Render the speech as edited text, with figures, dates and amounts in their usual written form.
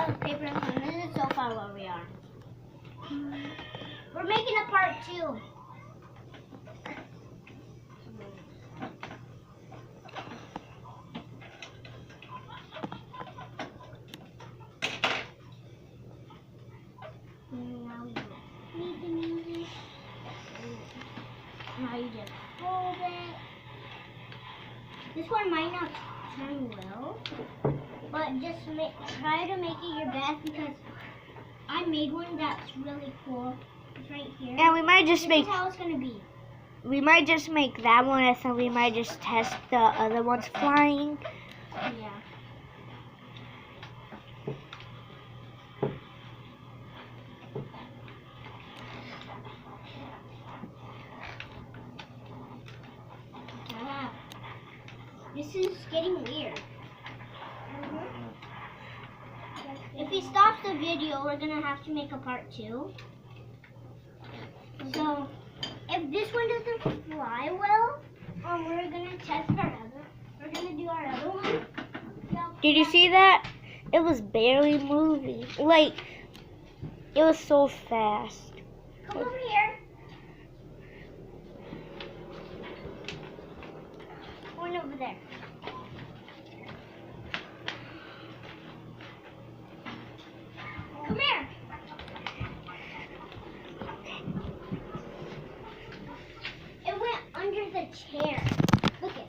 of paper and pen. This is so far where we are. We're making a part 2. Now we don't need the music. Now you just fold it. This one might not turn well, but just try to make it your best because I made one that's really cool. It's right here. And we might just This is how it's gonna be. We might just make that one, and then we might just test the other ones flying. Yeah. This is getting weird. If he stops the video, we're gonna have to make a part 2. So, if this one doesn't fly well, we're gonna test our other. We're gonna do our other one. Did you see that? It was barely moving. Like, it was so fast. Come over here. One over there. Come here.